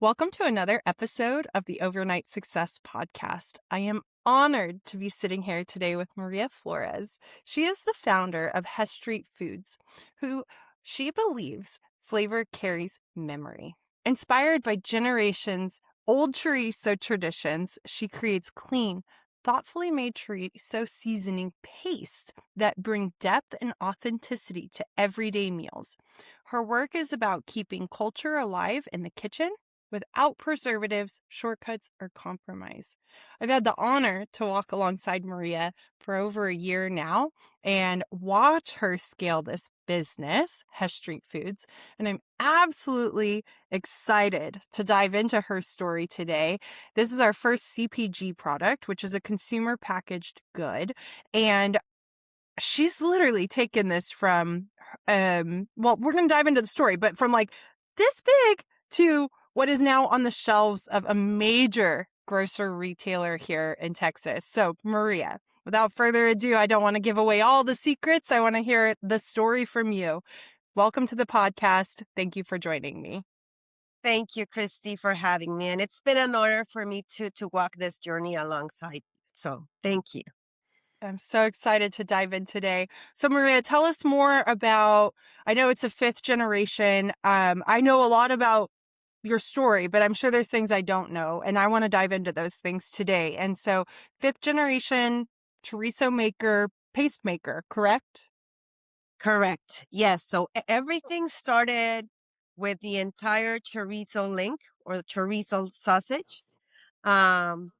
Welcome to another episode of the Overnight Success Podcast. I am honored to be sitting here today with Maria Flores. She is the founder of Hess Street Foods, who she believes flavor carries memory. Inspired by generations old chorizo traditions, she creates clean, thoughtfully made chorizo seasoning pastes that bring depth and authenticity to everyday meals. Her work is about keeping culture alive in the kitchen without preservatives, shortcuts, or compromise. I've had the honor to walk alongside Maria for over a year now and watch her scale this business, Hess Street Foods, and I'm absolutely excited to dive into her story today. This is our first CPG product, which is a consumer packaged good, and she's literally taken this from well, we're going to dive into the story, but from like this big to what is now on the shelves of a major grocery retailer here in Texas. So, Maria, without further ado, I don't want to give away all the secrets. I want to hear the story from you. Welcome to the podcast. Thank you for joining me. Thank you, Christy, for having me. And it's been an honor for me to walk this journey alongside you. So thank you. I'm so excited to dive in today. So, Maria, tell us more about, I know it's a fifth generation. I know a lot about your story, but I'm sure there's things I don't know, and I want to dive into those things today. And so, fifth generation chorizo maker, paste maker, correct? Correct. Yes. So everything started with the entire chorizo link or the chorizo sausage. I'm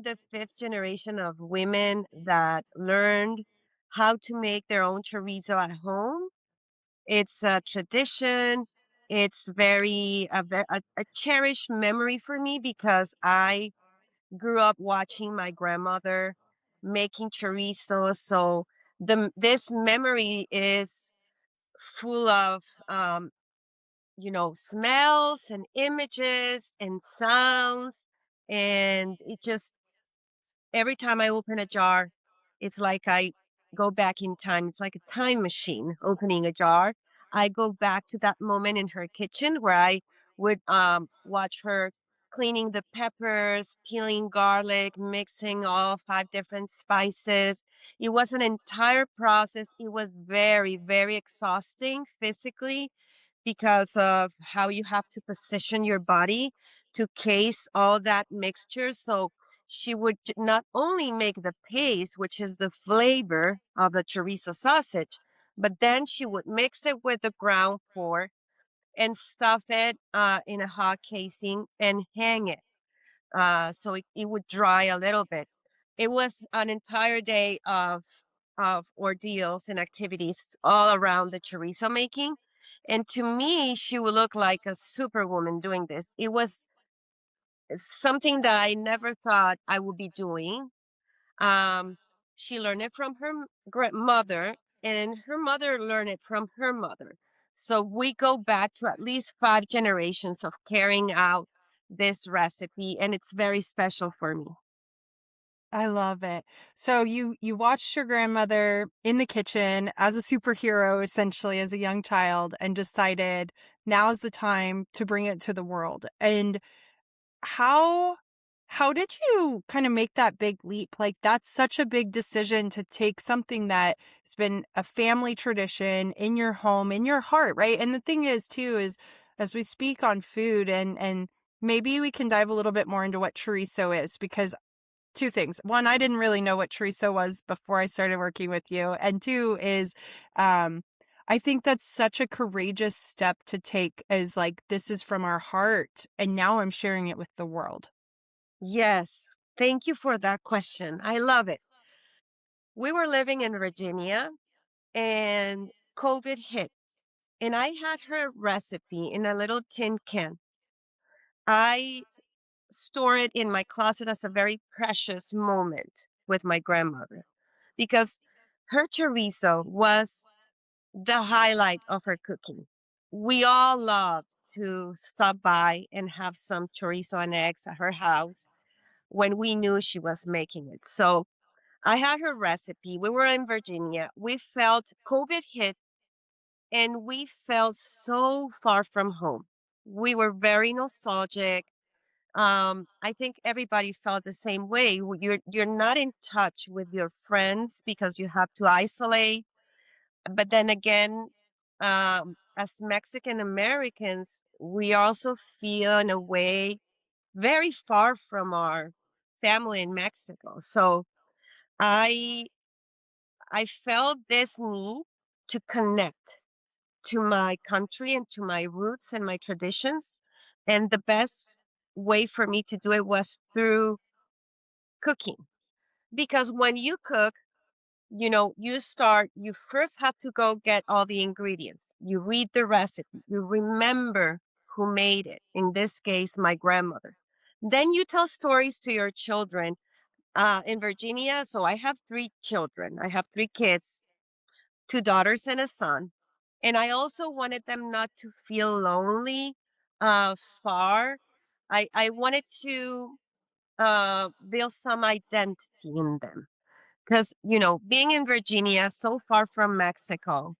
the fifth generation of women that learned how to make their own chorizo at home. It's a tradition. It's a cherished memory for me because I grew up watching my grandmother making chorizo. So this memory is full of smells and images and sounds, and it just every time I open a jar, it's like I go back in time. It's like a time machine opening a jar. I go back to that moment in her kitchen where I would watch her cleaning the peppers, peeling garlic, mixing all five different spices. It was an entire process. It was very, very exhausting physically because of how you have to position your body to case all that mixture. So she would not only make the paste, which is the flavor of the chorizo sausage, but then she would mix it with the ground pork and stuff it in a hot casing and hang it so it would dry a little bit. It was an entire day of ordeals and activities all around the chorizo making. And to me, she would look like a superwoman doing this. It was something that I never thought I would be doing. Um, she learned it from her grandmother, and her mother learned it from her mother. So we go back to at least five generations of carrying out this recipe, and it's very special for me. I love it. So you watched your grandmother in the kitchen as a superhero, essentially as a young child, and decided now's the time to bring it to the world. And how how did you kind of make that big leap? Like that's such a big decision to take something that has been a family tradition in your home, in your heart, right? And the thing is too is as we speak on food and maybe we can dive a little bit more into what chorizo is because two things. One, I didn't really know what chorizo was before I started working with you. And two is um I think that's such a courageous step to take as like this is from our heart and now I'm sharing it with the world. Yes, thank you for that question. I love it. We were living in Virginia and COVID hit, and I had her recipe in a little tin can. I store it in my closet as a very precious moment with my grandmother because her chorizo was the highlight of her cooking. We all loved to stop by and have some chorizo and eggs at her house when we knew she was making it. So I had her recipe. We were in Virginia. We felt COVID hit and we felt so far from home. We were very nostalgic. I think everybody felt the same way. You're not in touch with your friends because you have to isolate. But then again, as Mexican Americans, we also feel in a way very far from our family in Mexico. So I I felt this need to connect to my country and to my roots and my traditions. And the best way for me to do it was through cooking. Because when you cook, you first have to go get all the ingredients. You read the recipe, you remember who made it. In this case, my grandmother. Then you tell stories to your children. In Virginia, so I have three children. I have three kids, two daughters and a son. And I also wanted them not to feel lonely, far. I wanted to build some identity in them. Because, being in Virginia, so far from Mexico,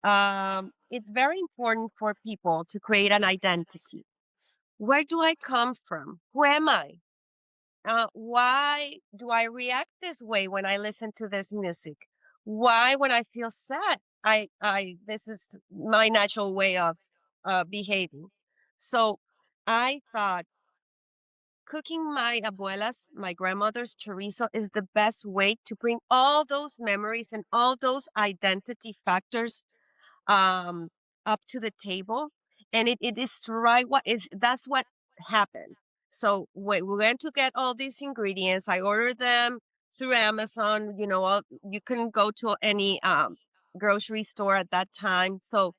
it's very important for people to create an identity. Where do I come from? Who am I? Why do I react this way when I listen to this music? Why, when I feel sad, this is my natural way of behaving. So I thought cooking my grandmother's chorizo is the best way to bring all those memories and all those identity factors um up to the table. And it is right what is that's what happened. So we went to get all these ingredients. I ordered them through Amazon. You couldn't go to any grocery store at that time. So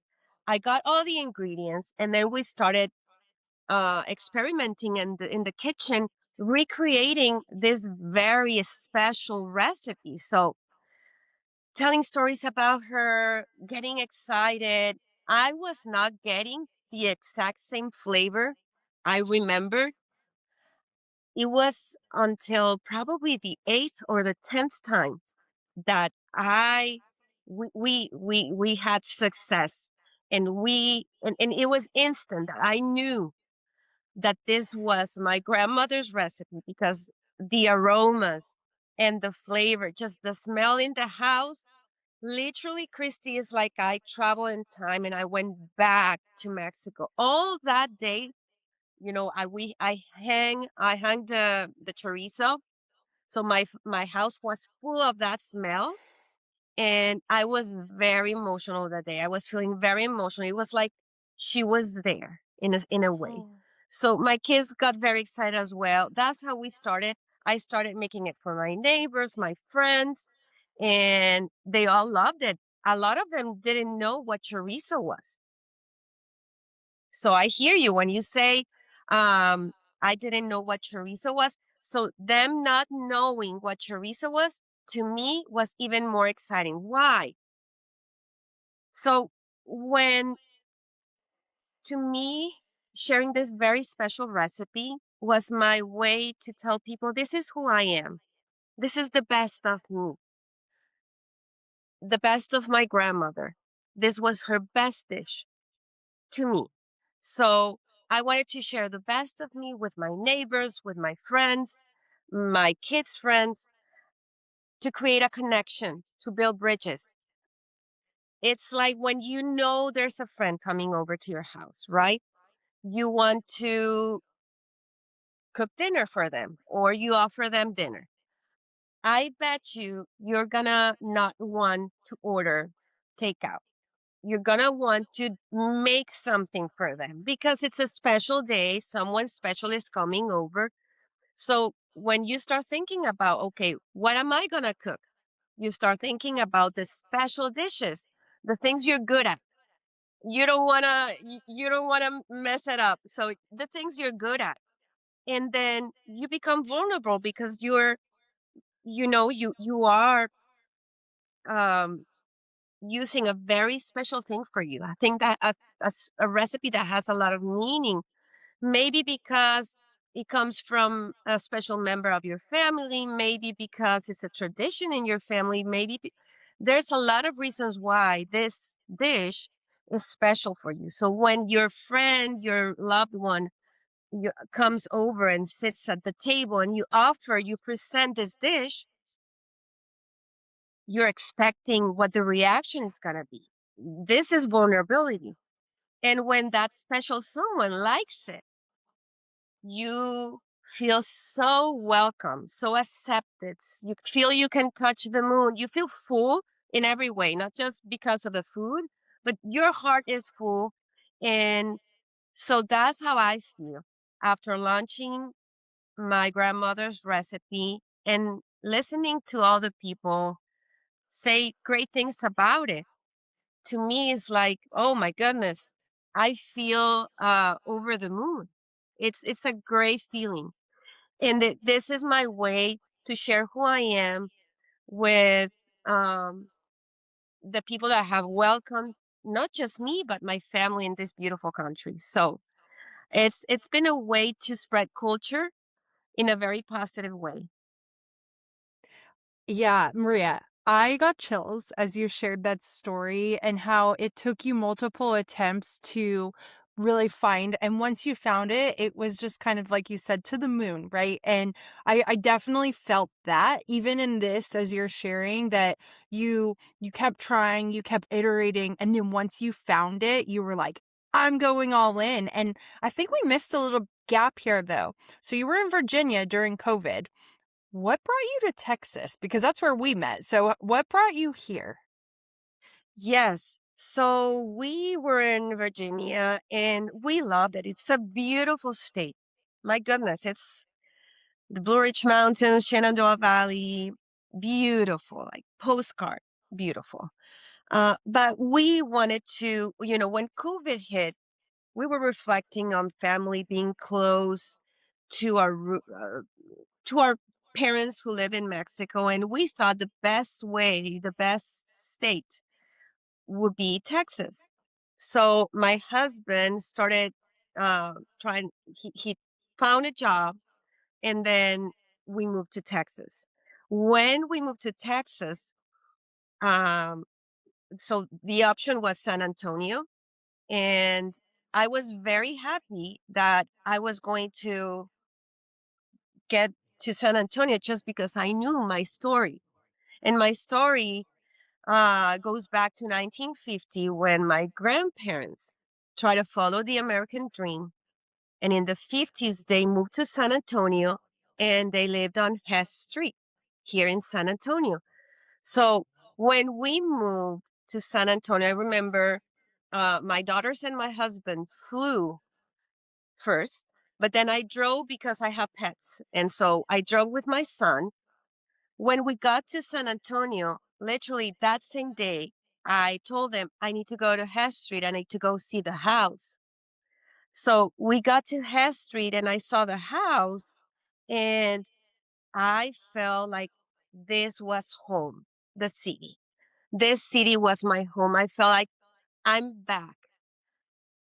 I got all the ingredients, and then we started experimenting in the kitchen, recreating this very special recipe. So telling stories about her, getting excited. I was not getting the exact same flavor I remembered. It was until probably the eighth or the 10th time that we had success, and it was instant. I knew that this was my grandmother's recipe because the aromas and the flavor, just the smell in the house. Literally, Christy, is like I travel in time and I went back to Mexico. All that day, I hung the chorizo. So my house was full of that smell, and I was very emotional that day. I was feeling very emotional. It was like she was there in a way. Oh. So my kids got very excited as well. That's how we started. I started making it for my neighbors, my friends, and they all loved it. A lot of them didn't know what chorizo was. So I hear you when you say, I didn't know what chorizo was. So them not knowing what chorizo was, to me, was even more exciting. Why? So when to me, sharing this very special recipe was my way to tell people this is who I am. This is the best of me, the best of my grandmother. This was her best dish to me. So I wanted to share the best of me with my neighbors, with my friends, my kids' friends, to create a connection, to build bridges. It's like when you know there's a friend coming over to your house, right? You want to cook dinner for them or you offer them dinner. I bet you're gonna not want to order takeout. You're gonna want to make something for them because it's a special day. Someone special is coming over. So when you start thinking about, okay, what am I gonna cook? You start thinking about the special dishes, the things you're good at. You don't wanna mess it up. So the things you're good at. And then you become vulnerable because you are um using a very special thing for you. I think that a recipe that has a lot of meaning, maybe because it comes from a special member of your family, maybe because it's a tradition in your family, there's a lot of reasons why this dish is special for you. So when your friend, your loved one, comes over and sits at the table and you present this dish, you're expecting what the reaction is going to be. This is vulnerability. And when that special someone likes it, you feel so welcome, so accepted. You feel you can touch the moon. You feel full in every way, not just because of the food, but your heart is full. And so that's how I feel after launching my grandmother's recipe and listening to all the people say great things about it. To me, it's like, oh my goodness, I feel over the moon. It's a great feeling, and this is my way to share who I am with um, the people that have welcomed not just me but my family in this beautiful country. So it's been a way to spread culture in a very positive way. Yeah, Maria, I got chills as you shared that story and how it took you multiple attempts to really find, and once you found it, it was just kind of like you said, to the moon, right? And I definitely felt that even in this, as you're sharing, that you kept trying, you kept iterating, and then once you found it, you were like, I'm going all in. And I think we missed a little gap here though. So you were in Virginia during COVID. What brought you to Texas? Because that's where we met. So what brought you here? Yes. So we were in Virginia and we loved it. It's a beautiful state. My goodness, it's the Blue Ridge Mountains, Shenandoah Valley, beautiful, like postcard, beautiful. But we wanted to, when COVID hit, we were reflecting on family being close to to our parents who live in Mexico, and we thought the best state would be Texas. So my husband started trying. He found a job, and then we moved to Texas. When we moved to Texas, um, so the option was San Antonio, and I was very happy that I was going to get to San Antonio just because I knew my story. And my story goes back to 1950 when my grandparents tried to follow the American dream. And in the 50s, they moved to San Antonio and they lived on Hess Street here in San Antonio. So when we moved to San Antonio, I remember my daughters and my husband flew first, but then I drove because I have pets. And so I drove with my son. When we got to San Antonio, literally that same day, I told them I need to go to Hess Street. I need to go see the house. So we got to Hess Street and I saw the house and I felt like this was home, the city. This city was my home. I felt like I'm back.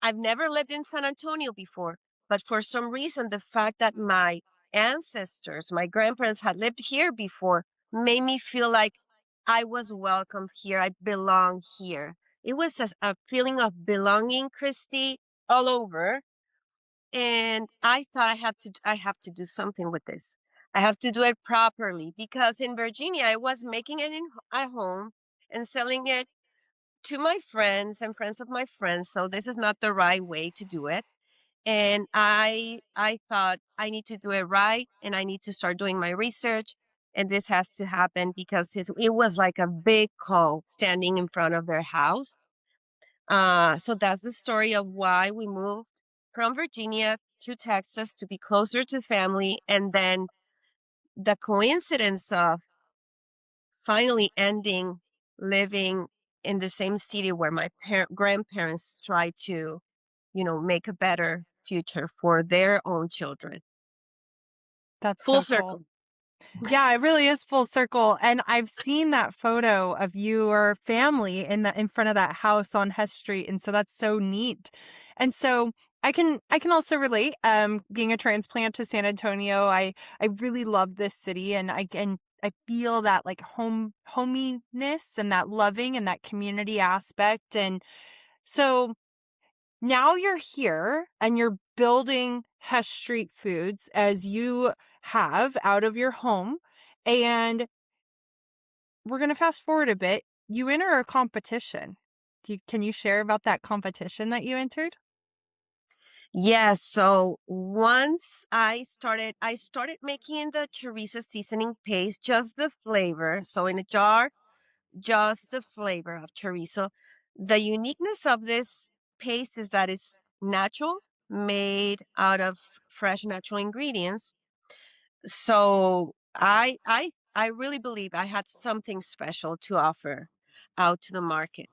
I've never lived in San Antonio before, but for some reason, the fact that my ancestors, my grandparents had lived here before, made me feel like I was welcome here. I belong here. It was a feeling of belonging, Christy, all over. And I thought I have to do something with this. I have to do it properly because in Virginia, I was making it at home and selling it to my friends and friends of my friends. So this is not the right way to do it. And I thought I need to do it right and I need to start doing my research. And this has to happen because it was like a big call standing in front of their house. So that's the story of why we moved from Virginia to Texas to be closer to family. And then the coincidence of finally ending living in the same city where my grandparents tried to, make a better future for their own children. That's Full so cool. circle. Yeah, it really is full circle. And I've seen that photo of your family in front of that house on Hess Street. And so that's so neat. And so I can also relate. Being a transplant to San Antonio, I really love this city and I feel that like hominess and that loving and that community aspect. And So now you're here and you're building Hess Street Foods as you have out of your home. And we're going to fast forward a bit. You enter a competition. Can you share about that competition that you entered? Yes, so once I started making the chorizo seasoning paste, just the flavor. So in a jar, just the flavor of chorizo. The uniqueness of this paste is that it's natural, made out of fresh natural ingredients. So I really believe I had something special to offer out to the market.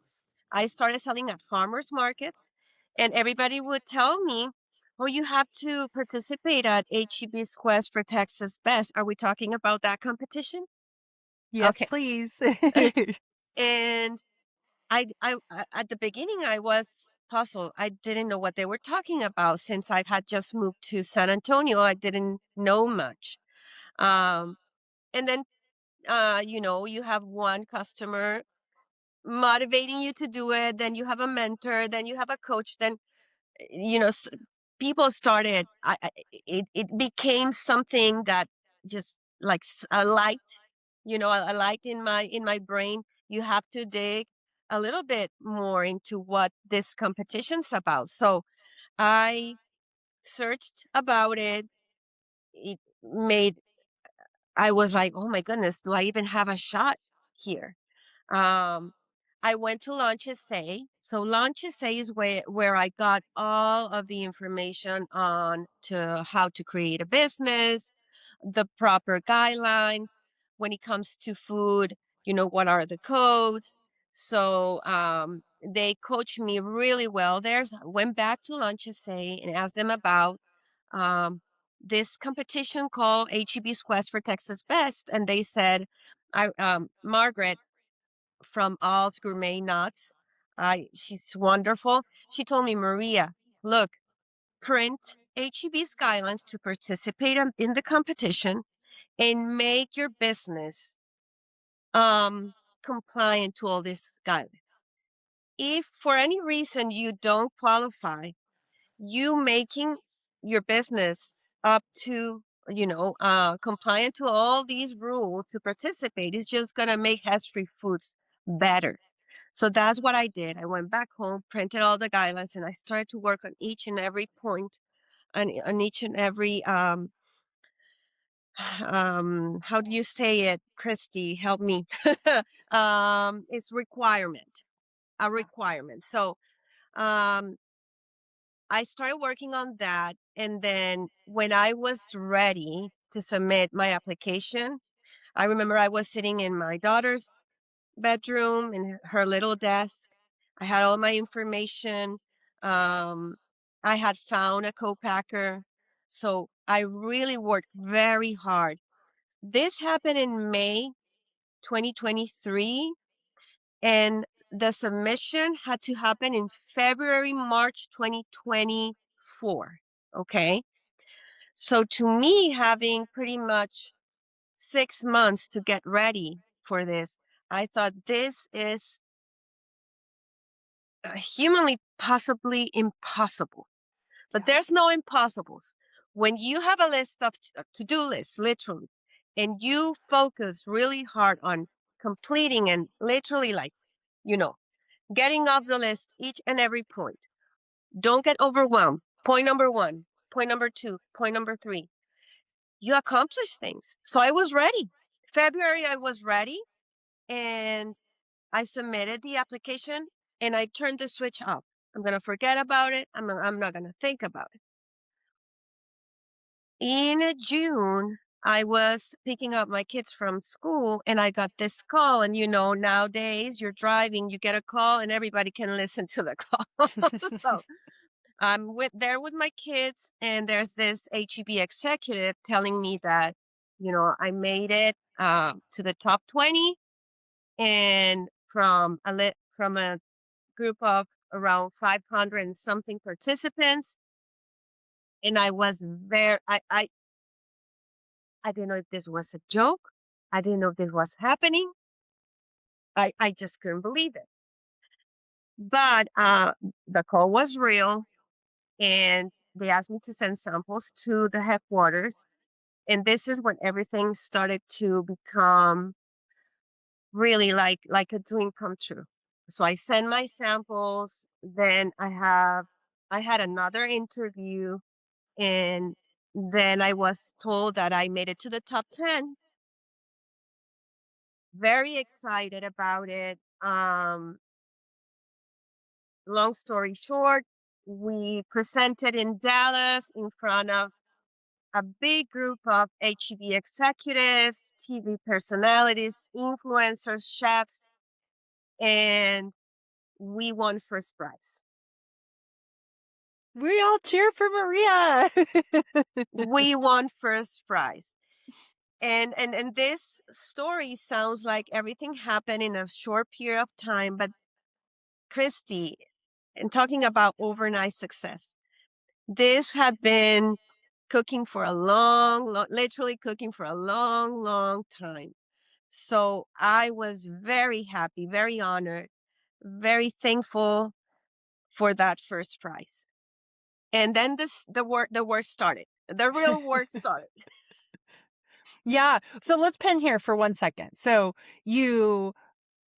I started selling at farmers markets, and everybody would tell me, "Oh, you have to participate at HEB's Quest for Texas Best." Are we talking about that competition? Yes, Okay. please. And at the beginning, I was puzzled. I didn't know what they were talking about since I had just moved to San Antonio. I didn't know much. Um, and then, you have one customer motivating you to do it. Then you have a mentor. Then you have a coach. Then you know, s- people started. It became something that just like a light. A light in my brain. You have to dig a little bit more into what this competition's about. So I searched about it. It made I was like, oh my goodness, do I even have a shot here? Um, I went to Launch Essay. So Launch Essay is where I got all of the information on to how to create a business, the proper guidelines when it comes to food, what are the codes. So they coached me really well. There's went back to Launch Essay and asked them about um, this competition called HEB's Quest for Texas Best. And they said, Margaret, from All's Gourmet Nuts. She's wonderful. She told me, Maria, look, print HEB's guidelines to participate in the competition and make your business um, compliant to all these guidelines. If for any reason you don't qualify, you making your business up to compliant to all these rules to participate is just going to make Hess Street Foods better. So that's what I did. I went back home, printed all the guidelines, and I started to work on each and every point, on each and every how do you say it, Christy? Help me. It's requirement, a requirement. So um I started working on that, and then when I was ready to submit my application, I remember I was sitting in my daughter's bedroom in her little desk. I had all my information. Um, I had found a co-packer. So I really worked very hard. This happened in May 2023, and the submission had to happen in February, March 2024. Okay. So to me, having pretty much 6 months to get ready for this, I thought this is humanly possibly impossible. But Yeah. there's no impossibles. When you have a list of to-do lists, literally, and you focus really hard on completing and literally like, you know, getting off the list each and every point. Don't get overwhelmed. Point number one, point number two, point number three. You accomplish things. So I was ready. February, I was ready, and I submitted the application, and I turned the switch off. I'm going to forget about it. I'm not going to think about it. In June, I was picking up my kids from school, and I got this call. And nowadays you're driving, you get a call, and everybody can listen to the call. So I'm with my kids, and there's this HEB executive telling me that I made it to the top 20, and from a group of around 500 and something participants. And I was very I didn't know if this was a joke. I didn't know if this was happening. I just couldn't believe it. But the call was real, and they asked me to send samples to the headquarters. And this is when everything started to become really like a dream come true. So I send my samples, then I had another interview, and then I was told that I made it to the top 10. Very excited about it. Long story short, we presented in Dallas in front of a big group of HEB executives, TV personalities, influencers, chefs, and we won first prize. We all cheer for Maria. We won first prize. And this story sounds like everything happened in a short period of time, but Christy, and talking about overnight success, this had been cooking for a literally cooking for a long, long time. So I was very happy, very honored, very thankful for that first prize. And then the work started. The real work started. Yeah. So let's pin here for 1 second. So you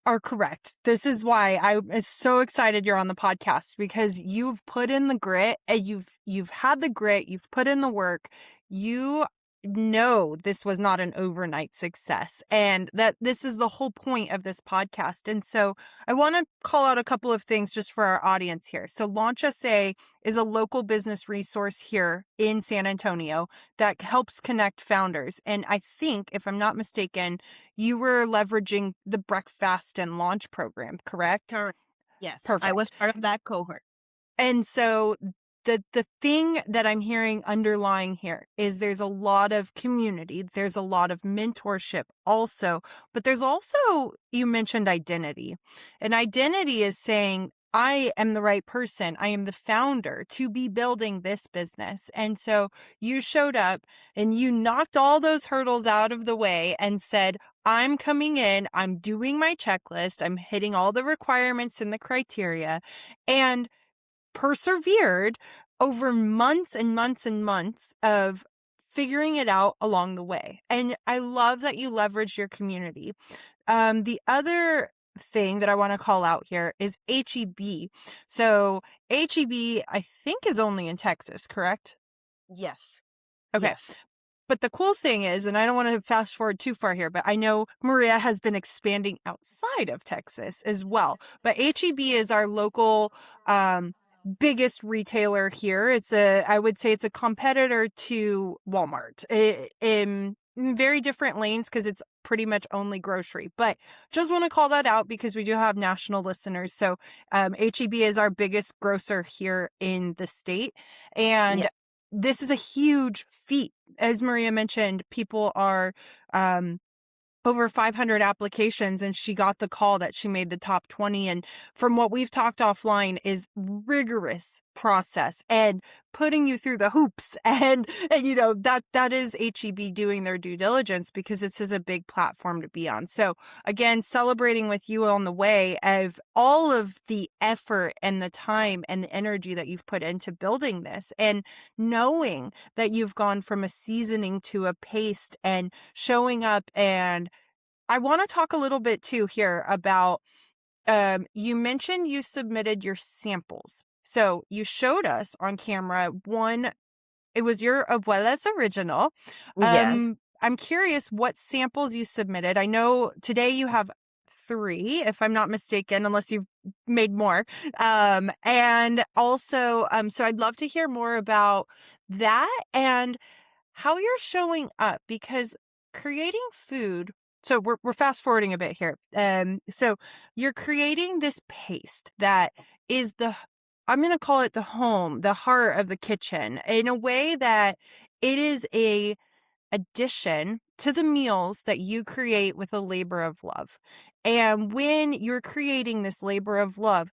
are correct. This is why I am so excited you're on the podcast, because you've put in the grit and you've had the grit, you've put in the work. You know this was not an overnight success, and that this is the whole point of this podcast. And so I want to call out a couple of things just for our audience here. So Launch SA is a local business resource here in San Antonio that helps connect founders. And I think, if I'm not mistaken, you were leveraging the Breakfast and Launch program, correct? Correct. Yes, I was Perfect. part of that cohort. And so the thing that I'm hearing underlying here is there's a lot of community, there's a lot of mentorship also, but there's also, you mentioned identity. And identity is saying, I am the right person. I am the founder to be building this business. And so you showed up and you knocked all those hurdles out of the way and said, I'm coming in, I'm doing my checklist, I'm hitting all the requirements and the criteria, and persevered over months and months and months of figuring it out along the way. And I love that you leverage your community. The other thing that I want to call out here is HEB. So HEB, I think, is only in Texas, correct? Yes. Okay. Yes. But the cool thing is, and I don't want to fast forward too far here, but I know Maria has been expanding outside of Texas as well. But HEB is our local biggest retailer here. I would say it's a competitor to Walmart in very different lanes, because it's pretty much only grocery. But just want to call that out because we do have national listeners. So HEB is our biggest grocer here in the state. And Yeah. this is a huge feat. As Maria mentioned, people are over 500 applications, and she got the call that she made the top 20. And from what we've talked offline is rigorous process and putting you through the hoops. And you know, that is HEB doing their due diligence, because this is a big platform to be on. So again, celebrating with you on the way of all of the effort and the time and the energy that you've put into building this, and knowing that you've gone from a seasoning to a paste and showing up. And I want to talk a little bit too here about, you mentioned you submitted your samples. So you showed us on camera one, it was your Abuela's original. Yes. I'm curious what samples you submitted. I know today you have 3, if I'm not mistaken, unless you've made more. And also, so I'd love to hear more about that and how you're showing up, because creating food, so we're fast forwarding a bit here. So you're creating this paste that is I'm going to call it the home, the heart of the kitchen, in a way that it is a addition to the meals that you create with a labor of love. And when you're creating this labor of love,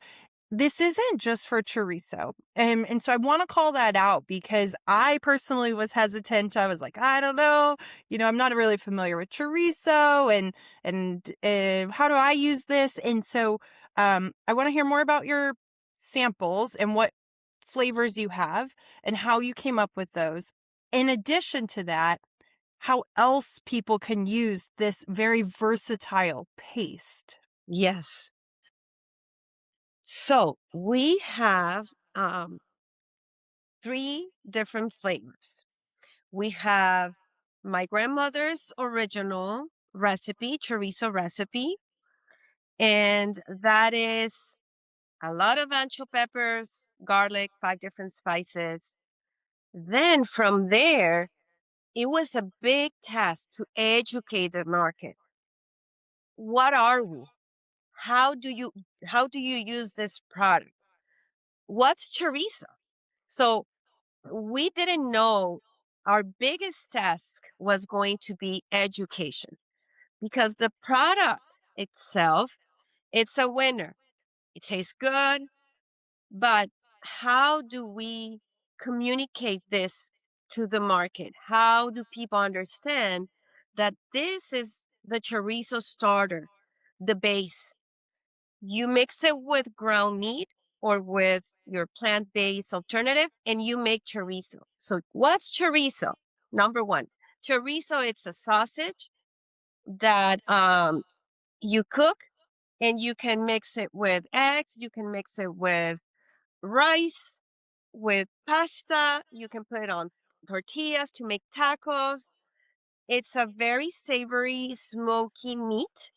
this isn't just for chorizo. And so I want to call that out, because I personally was hesitant. I was like, I don't know, I'm not really familiar with chorizo, and how do I use this? And so I want to hear more about your samples and what flavors you have and how you came up with those. In addition to that, how else people can use this very versatile paste. Yes. So we have three different flavors. We have my grandmother's original recipe, chorizo recipe, and that is a lot of ancho peppers, garlic, five different spices. Then from there, it was a big task to educate the market. What are we? How do you how do you use this product? What's chorizo? So we didn't know our biggest task was going to be education because the product itself, it's a winner. It tastes good, but how do we communicate this to the market? How do people understand that this is the chorizo starter, the base? You mix it with ground meat or with your plant-based alternative and you make chorizo. So what's chorizo? Number one, chorizo, it's a sausage that you cook and you can mix it with eggs, you can mix it with rice, with pasta, you can put it on tortillas to make tacos. It's a very savory, smoky meat.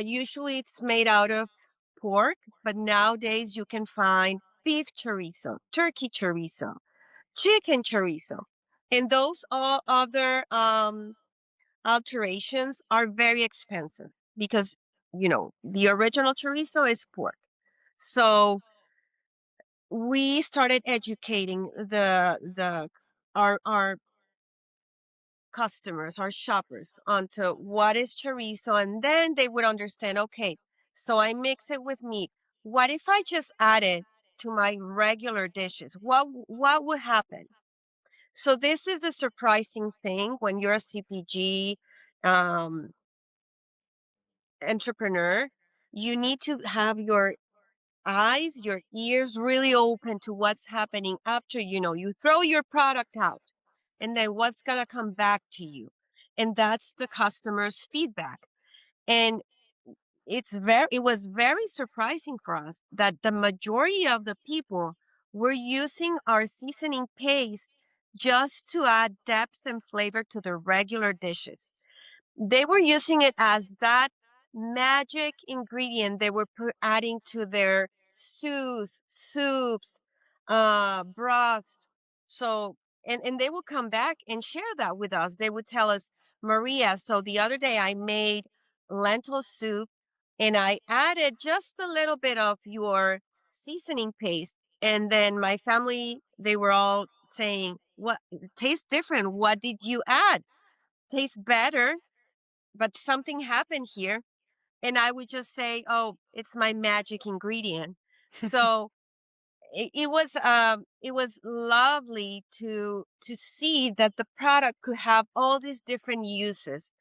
Usually it's made out of pork, but nowadays you can find beef chorizo, turkey chorizo, chicken chorizo. And those all other alterations are very expensive because, the original chorizo is pork. So we started educating our customers, our shoppers, onto what is chorizo, and then they would understand. Okay, so I mix it with meat. What if I just add it to my regular dishes? What would happen? So this is the surprising thing when you're a CPG um, entrepreneur. You need to have your eyes, your ears really open to what's happening after you throw your product out, and then what's going to come back to you. And that's the customer's feedback. And it was very surprising for us that the majority of the people were using our seasoning paste just to add depth and flavor to their regular dishes. They were using it as that magic ingredient they were adding to their stews, soups, broths. So, and they would come back and share that with us. They would tell us, Maria, so the other day I made lentil soup and I added just a little bit of your seasoning paste. And then my family, they were all saying, what, it tastes different. What did you add? Tastes better, but something happened here. And I would just say, oh, it's my magic ingredient. So it was lovely to see that the product could have all these different uses.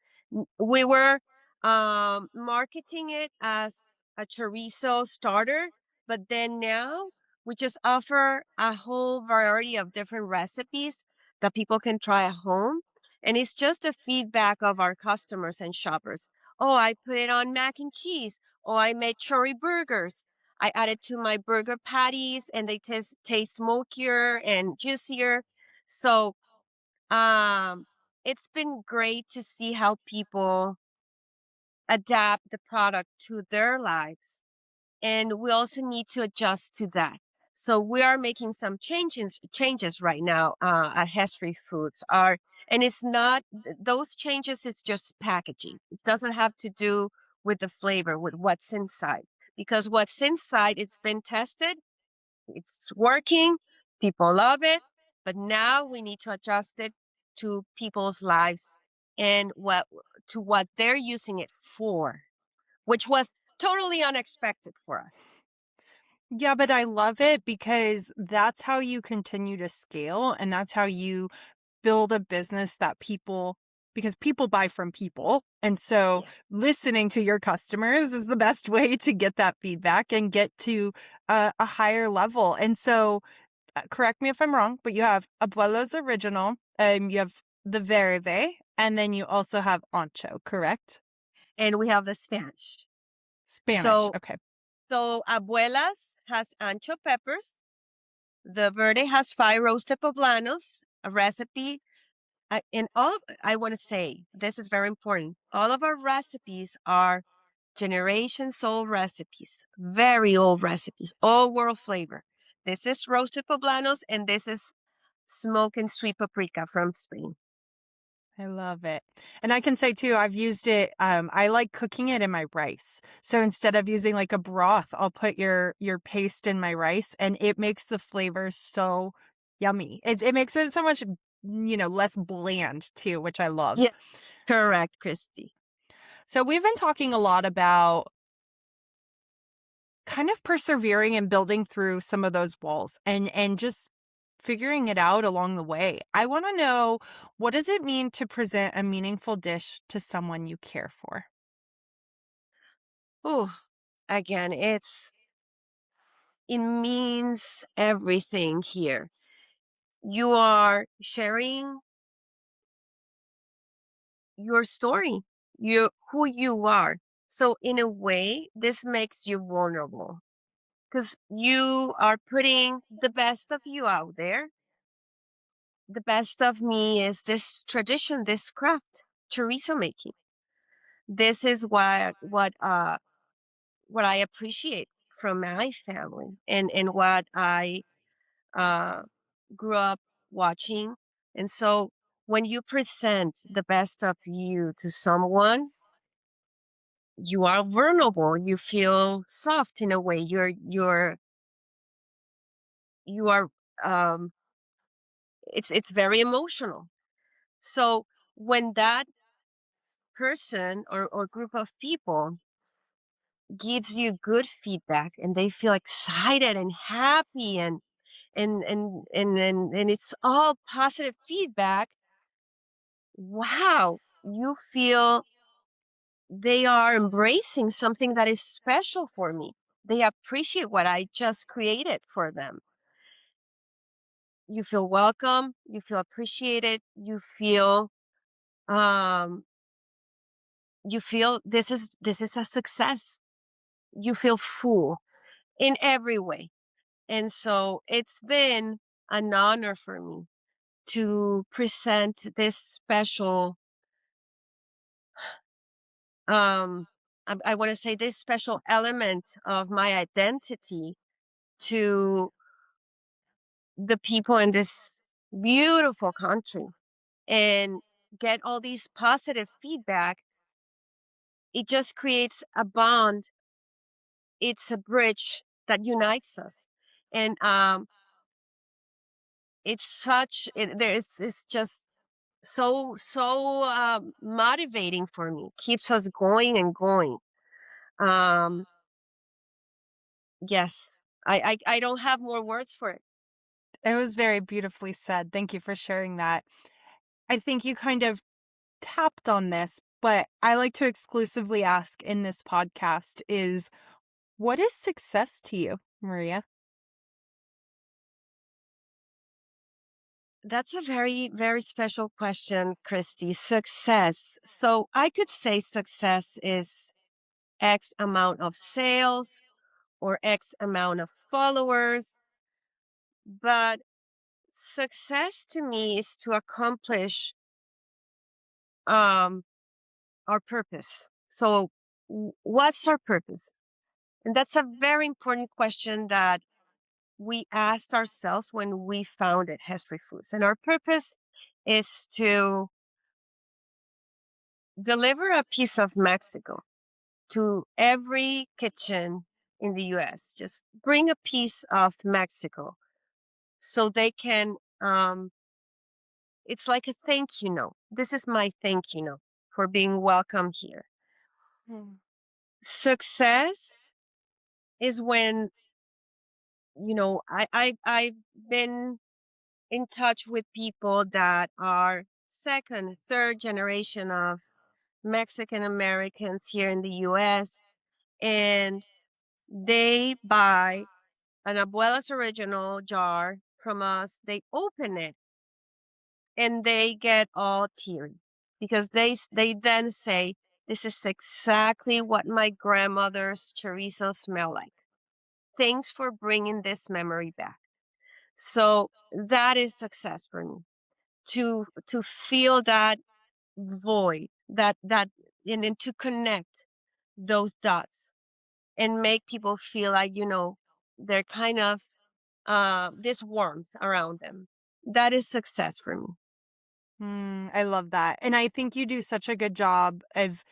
We were marketing it as a chorizo starter, but then now we just offer a whole variety of different recipes that people can try at home. And it's just the feedback of our customers and shoppers. Oh, I put it on mac and cheese. Oh, I made chori burgers. I added to my burger patties and they taste smokier and juicier. So it's been great to see how people adapt the product to their lives. And we also need to adjust to that. So we are making some changes right now at Hess Street Foods. And it's not those changes. It's just packaging. It doesn't have to do with the flavor, with what's inside, because what's inside it's been tested, it's working, people love it, but now we need to adjust it to people's lives and what they're using it for, which was totally unexpected for us. Yeah, but I love it because that's how you continue to scale and that's how you build a business that people because people buy from people. And so Yeah. listening to your customers is the best way to get that feedback and get to a higher level. And so, correct me if I'm wrong, but you have Abuela's original, you have the verde, and then you also have ancho, correct? And we have the Spanish. Spanish. So Okay. so Abuelas has ancho peppers. The verde has 5 roasted poblanos, a recipe. And I want to say this is very important. All of our recipes are generations old recipes, very old recipes, all world flavor. This is roasted poblanos, and this is smoked and sweet paprika from Spain. I love it. And I can say too, I've used it, I like cooking it in my rice. So instead of using like a broth, I'll put your paste in my rice and it makes the flavor so yummy. It makes it so much, less bland too, which I love. Yeah, correct, Christy. So we've been talking a lot about kind of persevering and building through some of those walls and just figuring it out along the way. I want to know, what does it mean to present a meaningful dish to someone you care for? Oh, again, it means everything here. You are sharing your story, who you are. So in a way, this makes you vulnerable because you are putting the best of you out there. The best of me is this tradition, this craft, chorizo making. This is what I appreciate from my family and what I uh, grew up watching. And so when you present the best of you to someone, you are vulnerable. You feel soft in a way. You are um it's very emotional. So when that person or group of people gives you good feedback and they feel excited and happy and it's all positive feedback, wow, you feel they are embracing something that is special for me. They appreciate what I just created for them. You feel welcome, you feel appreciated, um you feel this is a success. You feel full in every way. And so it's been an honor for me to present this special um I want to say this special element of my identity to the people in this beautiful country and get all these positive feedback. It just creates a bond. It's a bridge that unites us. And it's just so motivating for me, keeps us going and going. um yes, I don't have more words for it. It was very beautifully said. Thank you for sharing that. I think you kind of tapped on this, but I like to exclusively ask in this podcast is, what is success to you, Maria? That's a very, very special question, Christy. Success. So I could say success is X amount of sales or X amount of followers, but success to me is to accomplish um our purpose. So what's our purpose? And that's a very important question that we asked ourselves when we founded Hess Street Foods. And our purpose is to deliver a piece of Mexico to every kitchen in the US. Just bring a piece of Mexico so they can, it's like a thank you note. This is my thank you note for being welcome here. Mm. Success is when, I've been in touch with people that are second, third generation of Mexican Americans here in the US, and they buy an Abuela's original jar from us. They open it and they get all teary because they then say, "This is exactly what my grandmother's chorizo smell like. Thanks for bringing this memory back." So that is success for me, to feel that void, that and then to connect those dots and make people feel like, they're kind of this warmth around them. That is success for me. I love that. And I think you do such a good job of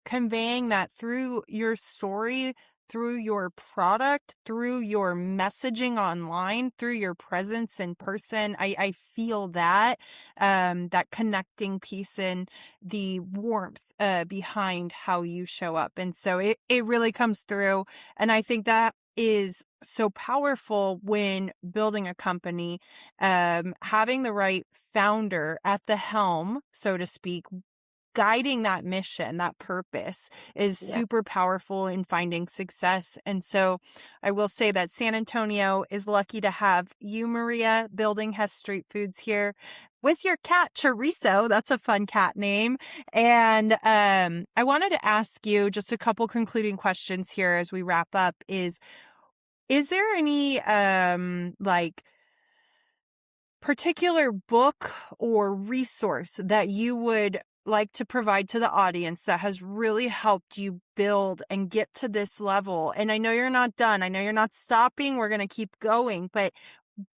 conveying that through your story, through your product, through your messaging online, through your presence in person. I feel that that connecting piece and the warmth behind how you show up. And so it really comes through. And I think that is so powerful when building a company, having the right founder at the helm, so to speak, guiding that mission, that purpose is Yeah. super powerful in finding success. And so I will say that San Antonio is lucky to have you, Maria, building Hess Street Foods here with your cat Chorizo. That's a fun cat name. And I wanted to ask you just a couple concluding questions here as we wrap up is there any like particular book or resource that you would like to provide to the audience that has really helped you build and get to this level? And I know you're not done. I know you're not stopping. We're going to keep going. But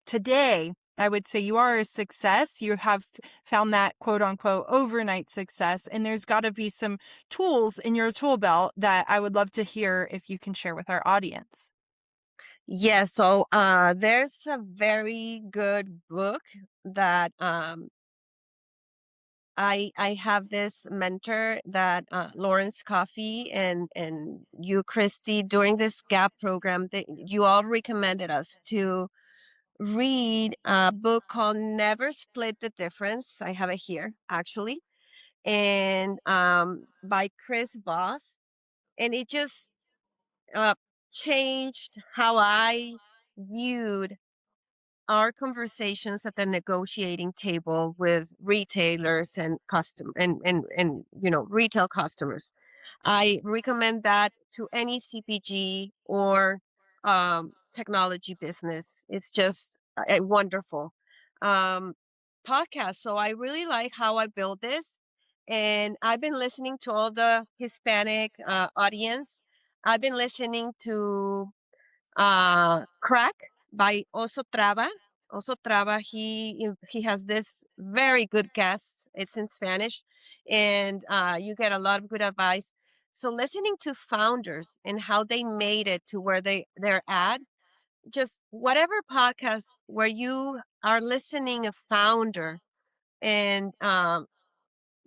today, I would say you are a success. You have found that quote unquote overnight success. And there's got to be some tools in your tool belt that I would love to hear if you can share with our audience. Yeah, so there's a very good book that I have this mentor that Lawrence Coffey and you, Christy, during this GAP program that you all recommended us to read a book called Never Split the Difference. I have it here actually, and by Chris Voss, and it just uh, changed how I viewed our conversations at the negotiating table with retailers and retail customers. I recommend that to any CPG or technology business. It's just a wonderful um, podcast. So I really like how I build this, and I've been listening to all the Hispanic audience. I've been listening to Crack by Oso Traba. Oso Traba, he has this very good guest. It's in Spanish, and you get a lot of good advice. So listening to founders and how they made it to where they're at, just whatever podcast where you are listening a founder and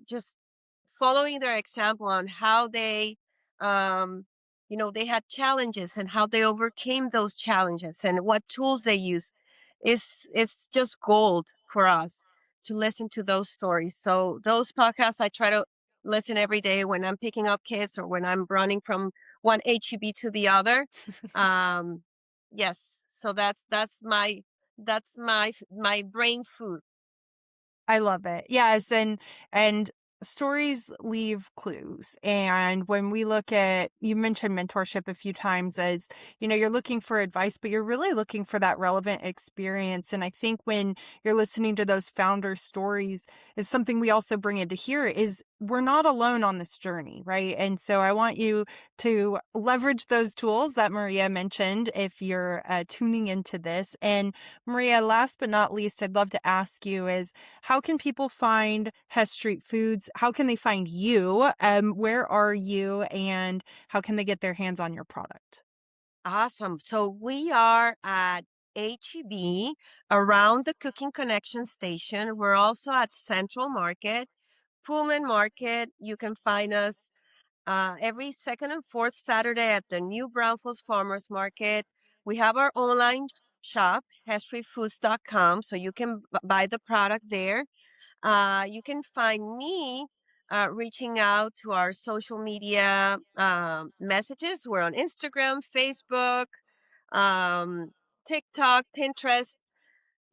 just following their example on how they um they had challenges and how they overcame those challenges and what tools they use. It's just gold for us to listen to those stories. So those podcasts I try to listen every day when I'm picking up kids or when I'm running from one HEB to the other. um yes, so that's my brain food. I love it. Yes, and stories leave clues. And when we look at you mentioned mentorship a few times as, you're looking for advice, but you're really looking for that relevant experience. And I think when you're listening to those founder stories is something we also bring into here is we're not alone on this journey, right? And so I want you to leverage those tools that Maria mentioned if you're tuning into this. And Maria, last but not least, I'd love to ask you is how can people find Hess Street Foods? How can they find you? Where are you? And how can they get their hands on your product? Awesome. So we are at HEB around the Cooking Connection station. We're also at Central Market, Pullman Market. You can find us every second and fourth Saturday at the New Braunfels Farmers Market. We have our online shop, hestreetfoods.com, so you can buy the product there. You can find me reaching out to our social media messages. We're on Instagram, Facebook, um, TikTok, Pinterest.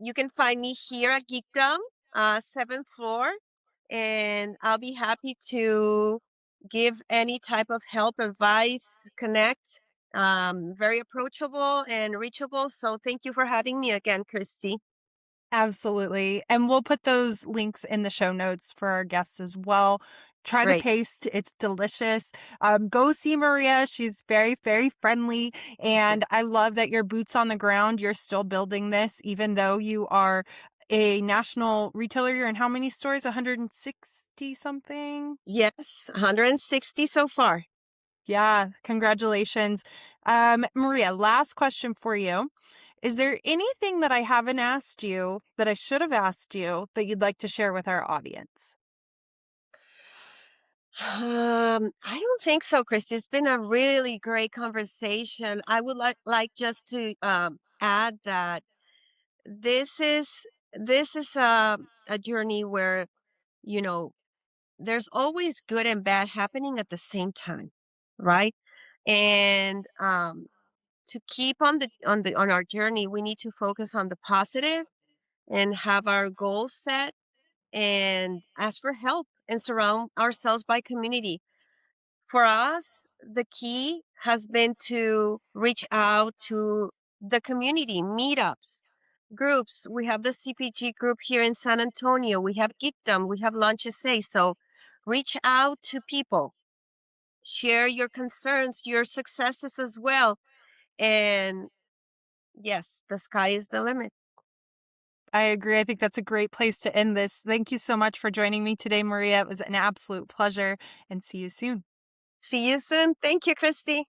You can find me here at Geekdom, 7th floor, and I'll be happy to give any type of help, advice, connect. Very approachable and reachable. So thank you for having me again, Christy. Absolutely. And we'll put those links in the show notes for our guests as well. Try the Great. paste, it's delicious. Go see Maria. She's very, very friendly. And I love that your boots on the ground. You're still building this, even though you are a national retailer. You're in how many stores? 160 something? Yes, 160 so far. Yeah, congratulations. Maria, last question for you. Is there anything that I haven't asked you that I should have asked you that you'd like to share with our audience? I don't think so, Christy. It's been a really great conversation. I would like just to add that this is this is a journey where, you know, there's always good and bad happening at the same time, right? And to keep on our journey, we need to focus on the positive and have our goals set and ask for help and surround ourselves by community. For us, the key has been to reach out to the community, meetups, groups. We have the CPG group here in San Antonio. We have Geekdom. We have Lunches Say. So reach out to people, share your concerns, your successes as well. And yes, the sky is the limit. I agree. I think that's a great place to end this. Thank you so much for joining me today, Maria. It was an absolute pleasure, and see you soon. See you soon. Thank you, Christy.